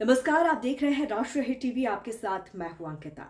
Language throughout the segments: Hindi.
नमस्कार, आप देख रहे हैं राष्ट्रीय हिट टीवी। आपके साथ मैं हूं अंकिता।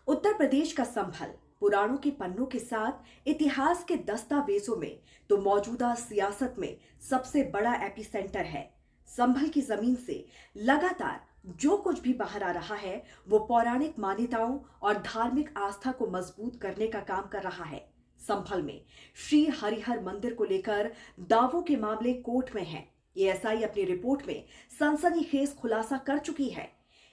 उत्तर प्रदेश का संभल पुराणों के पन्नों के साथ इतिहास के दस्तावेजों में तो मौजूदा सियासत में सबसे बड़ा एपिसेंटर है। संभल की जमीन से लगातार जो कुछ भी बाहर आ रहा है वो पौराणिक मान्यताओं और धार्मिक आस्था को मजबूत करने का काम कर रहा है। संभल में श्री हरिहर मंदिर को लेकर दावों के मामले कोर्ट में हैं। एएसआई अपनी रिपोर्ट में सनसनीखेज खुलासा कर चुकी है।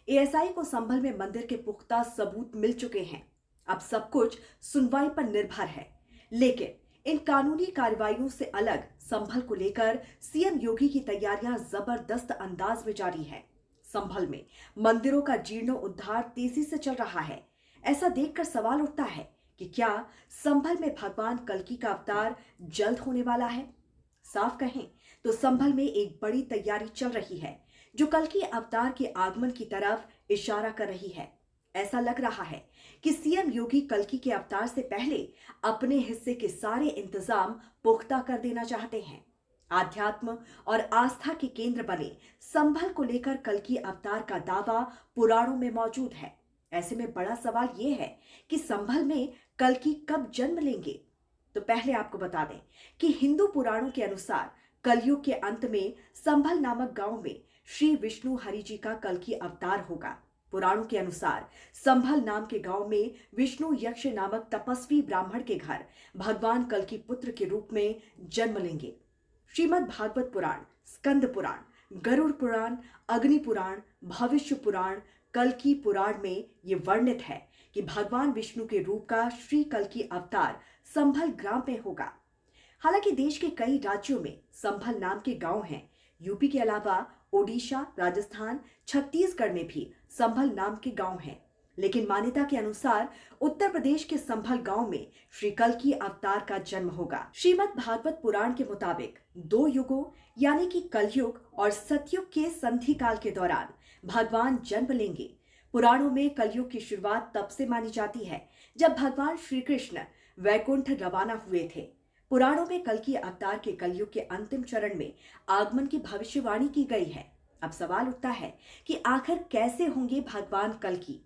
एएसआई को संभल में मंदिर के पुख्ता सबूत मिल चुके हैं। अब सब कुछ सुनवाई पर निर्भर है। लेकिन इन कानूनी कार्रवाइयों से अलग संभल को लेकर सीएम योगी की तैयारियां जबरदस्त अंदाज में जारी है। संभल में मंदिरों का जीर्णोद्धार तेजी से चल रहा है। ऐसा देखकर सवाल उठता है कि क्या संभल में भगवान कल्कि का अवतार जल्द होने वाला है। साफ कहें तो संभल में एक बड़ी तैयारी चल रही है जो कल्कि अवतार के आगमन की तरफ इशारा कर रही है। ऐसा लग रहा है कि सीएम योगी कल्कि के अवतार से पहले अपने हिस्से के सारे इंतजाम पुख्ता कर देना चाहते हैं। आध्यात्म और आस्था के केंद्र बने संभल को लेकर कल्कि अवतार का दावा पुराणों में मौजूद है। ऐसे में बड़ा सवाल यह है कि संभल में कल्कि कब जन्म लेंगे। तो पहले आपको बता दें कि हिंदू पुराणों के अनुसार कलयुग के अंत में संभल नामक गांव में श्री विष्णु हरि जी का कल्कि अवतार होगा। पुराणों के अनुसार संभल नाम के गांव में विष्णु यक्ष नामक तपस्वी ब्राह्मण के घर भगवान कल्कि पुत्र के रूप में जन्म लेंगे। श्रीमद् भागवत पुराण, स्कंद पुराण, गरुड़ पुराण, अग्नि पुराण, भविष्य पुराण, कल्कि पुराण में ये वर्णित है कि भगवान विष्णु के रूप का श्री कल्कि अवतार संभल ग्राम में होगा। हालांकि देश के कई राज्यों में संभल नाम के गांव हैं। यूपी के अलावा ओडिशा, राजस्थान, छत्तीसगढ़ में भी संभल नाम के गांव हैं। लेकिन मान्यता के अनुसार उत्तर प्रदेश के संभल गांव में श्री कल्कि अवतार का जन्म होगा। श्रीमद् भागवत पुराण के मुताबिक 2 युगों यानी कि कलयुग और सतयुग के संधि काल के दौरान भगवान जन्म लेंगे। पुराणों में कलयुग की शुरुआत तब से मानी जाती है जब भगवान श्री कृष्ण वैकुंठ रवाना हुए थे। पुराणों में कल्कि अवतार के कलयुग के अंतिम चरण में आगमन की भविष्यवाणी की गई है। अब सवाल उठता है कि आखिर कैसे होंगे भगवान कल्कि।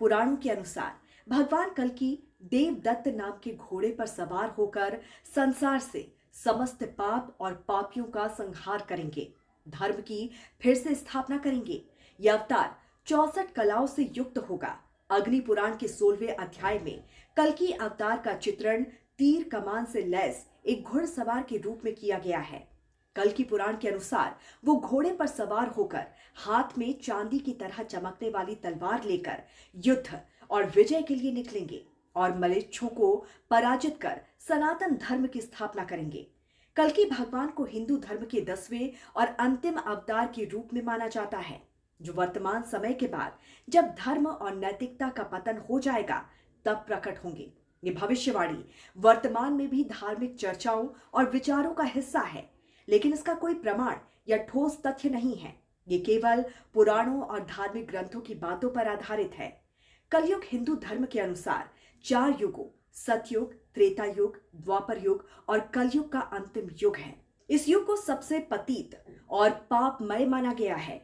पुराणों के अनुसार भगवान कल्कि देवदत्त नाम के घोड़े पर सवार होकर संसार से समस्त पाप और पापियों का संहार करेंगे, धर्म की फिर से स्थापना करेंगे। यह अवतार 64 कलाओं से युक्त होगा। अग्नि पुराण के 16वें अध्याय में कल्कि अवतार का चित्रण तीर कमान से लैस एक घुड़सवार के रूप में किया गया है। कल्कि पुराण के अनुसार वो घोड़े पर सवार होकर हाथ में चांदी की तरह चमकने वाली तलवार लेकर युद्ध और विजय के लिए निकलेंगे और मलेच्छों को पराजित कर सनातन धर्म की स्थापना करेंगे। कल्कि भगवान को हिंदू धर्म के 10वें और अंतिम अवतार के रूप में माना जाता है, जो वर्तमान समय के बाद जब धर्म और नैतिकता का पतन हो जाएगा तब प्रकट होंगे। ये भविष्यवाणी वर्तमान में भी धार्मिक चर्चाओं और विचारों का हिस्सा है, लेकिन इसका कोई प्रमाण या ठोस तथ्य नहीं है। ये केवल पुराणों और धार्मिक ग्रंथों की बातों पर आधारित है। कलयुग हिंदू धर्म के अनुसार 4 युगों सतयुग, त्रेता युग, द्वापर युग और कलयुग का अंतिम युग है। इस युग को सबसे पतित और पापमय माना गया है।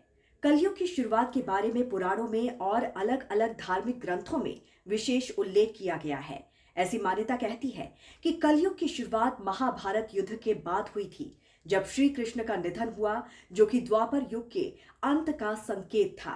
कलयुग की शुरुआत के बारे में पुराणों में और अलग अलग धार्मिक ग्रंथों में विशेष उल्लेख किया गया है। ऐसी मान्यता कहती है कि कलयुग की शुरुआत महाभारत युद्ध के बाद हुई थी, जब श्री कृष्ण का निधन हुआ, जो कि द्वापर युग के अंत का संकेत था।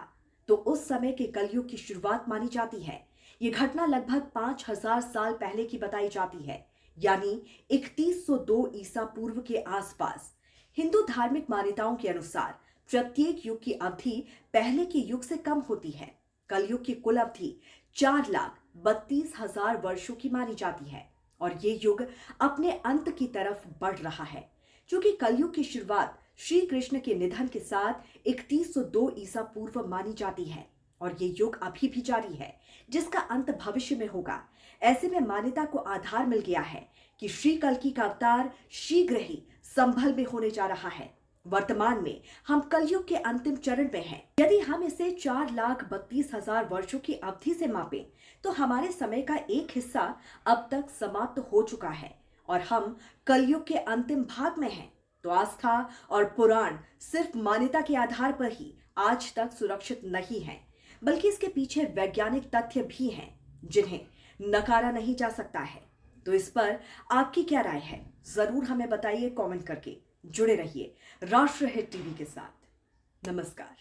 तो उस समय के कलयुग की शुरुआत मानी जाती है। ये घटना लगभग 5000 साल पहले की बताई जाती है, यानी 3102 ईसा पूर्व के आसपास। हिंदू धार्मिक मान्यताओं के अनुसार प्रत्येक युग की अवधि पहले के युग से कम होती है। कलयुग की कुल अवधि 4,32,000 वर्षों की मानी जाती है और ये युग अपने अंत की तरफ बढ़ रहा है। क्योंकि कलयुग की शुरुआत श्री कृष्ण के निधन के साथ 3102 ईसा पूर्व मानी जाती है और ये युग अभी भी जारी है, जिसका अंत भविष्य में होगा। ऐसे में मान्यता को आधार मिल गया है कि श्री कल्कि का अवतार शीघ्र ही संभल में होने जा रहा है। वर्तमान में हम कलयुग के अंतिम चरण में हैं। यदि हम इसे 4,32,000 वर्षों की अवधि से मापें, तो हमारे समय का एक हिस्सा अब तक समाप्त हो चुका है और हम कलयुग के अंतिम भाग में हैं। तो आस्था और पुराण सिर्फ मान्यता के आधार पर ही आज तक सुरक्षित नहीं हैं, बल्कि इसके पीछे वैज्ञानिक तथ्य भी हैं जिन्हें नकारा नहीं जा सकता है। तो इस पर आपकी क्या राय है, जरूर हमें बताइए कमेंट करके। जुड़े रहिए राष्ट्र हित टीवी के साथ। नमस्कार।